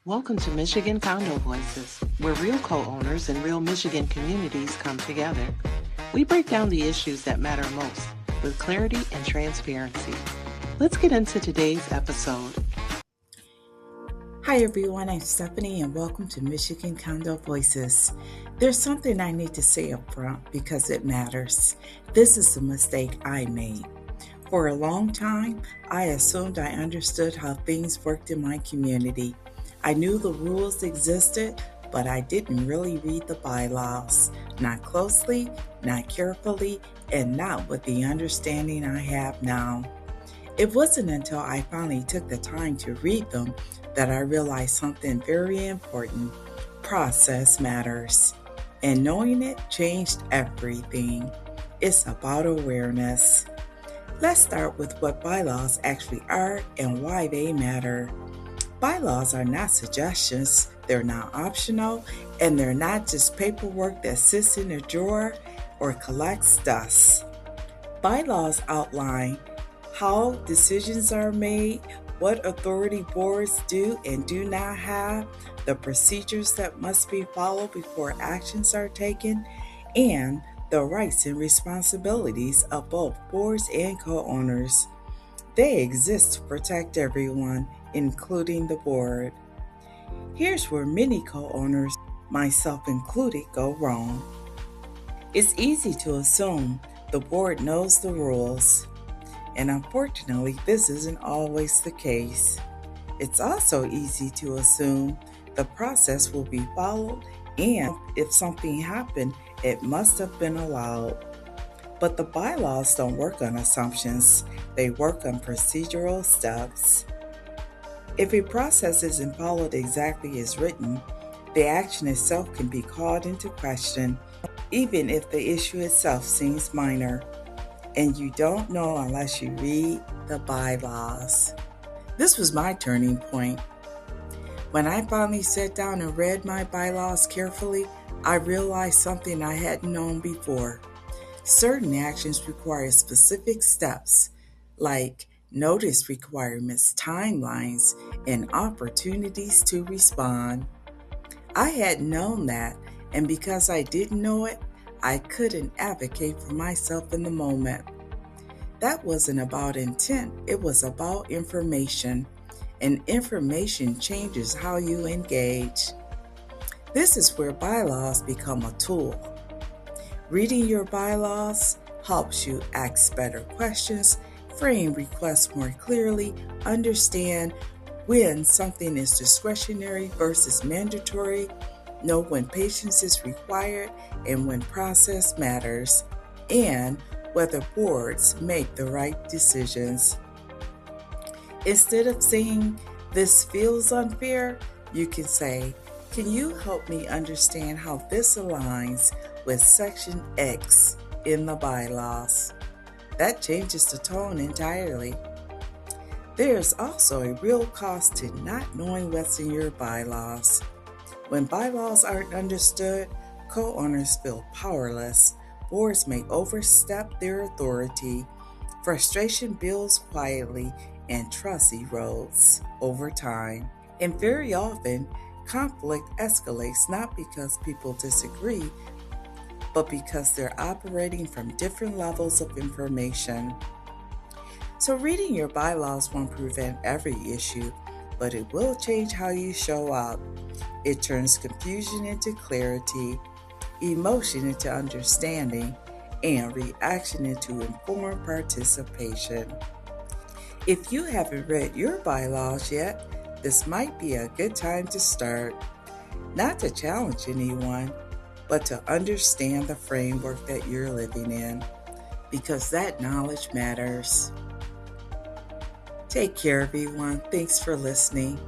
Welcome to Michigan Condo Voices, where real co-owners and real Michigan communities come together. We break down the issues that matter most with clarity and transparency. Let's get into today's episode. Hi everyone, I'm Stephanie and welcome to Michigan Condo Voices. There's something I need to say up front because it matters. This is a mistake I made. For a long time, I assumed I understood how things worked in my community. I knew the rules existed, but I didn't really read the bylaws. Not closely, not carefully, and not with the understanding I have now. It wasn't until I finally took the time to read them that I realized something very important. Process matters. And knowing it changed everything. It's about awareness. Let's start with what bylaws actually are and why they matter. Bylaws are not suggestions, they're not optional, and they're not just paperwork that sits in a drawer or collects dust. Bylaws outline how decisions are made, what authority boards do and do not have, the procedures that must be followed before actions are taken, and the rights and responsibilities of both boards and co-owners. They exist to protect everyone, including the board. Here's where many co-owners, myself included, go wrong. It's easy to assume the board knows the rules, and unfortunately, this isn't always the case. It's also easy to assume the process will be followed, and if something happened, it must have been allowed. But the bylaws don't work on assumptions, they work on procedural steps. If a process isn't followed exactly as written, the action itself can be called into question, even if the issue itself seems minor. And you don't know unless you read the bylaws. This was my turning point. When I finally sat down and read my bylaws carefully, I realized something I hadn't known before. Certain actions require specific steps, like notice requirements, timelines, and opportunities to respond. I hadn't known that, and because I didn't know it, I couldn't advocate for myself in the moment. That wasn't about intent, it was about information, and information changes how you engage. This is where bylaws become a tool. Reading your bylaws helps you ask better questions, frame requests more clearly, understand when something is discretionary versus mandatory, know when patience is required and when process matters, and whether boards make the right decisions. Instead of saying, "This feels unfair," you can say, "Can you help me understand how this aligns with Section X in the bylaws?" That changes the tone entirely. There's also a real cost to not knowing what's in your bylaws. When bylaws aren't understood, co-owners feel powerless, boards may overstep their authority, frustration builds quietly, and trust erodes over time. And very often, conflict escalates not because people disagree, but because they're operating from different levels of information. So reading your bylaws won't prevent every issue, but it will change how you show up. It turns confusion into clarity, emotion into understanding, and reaction into informed participation. If you haven't read your bylaws yet, this might be a good time to start. Not to challenge anyone, but to understand the framework that you're living in, because that knowledge matters. Take care, everyone. Thanks for listening.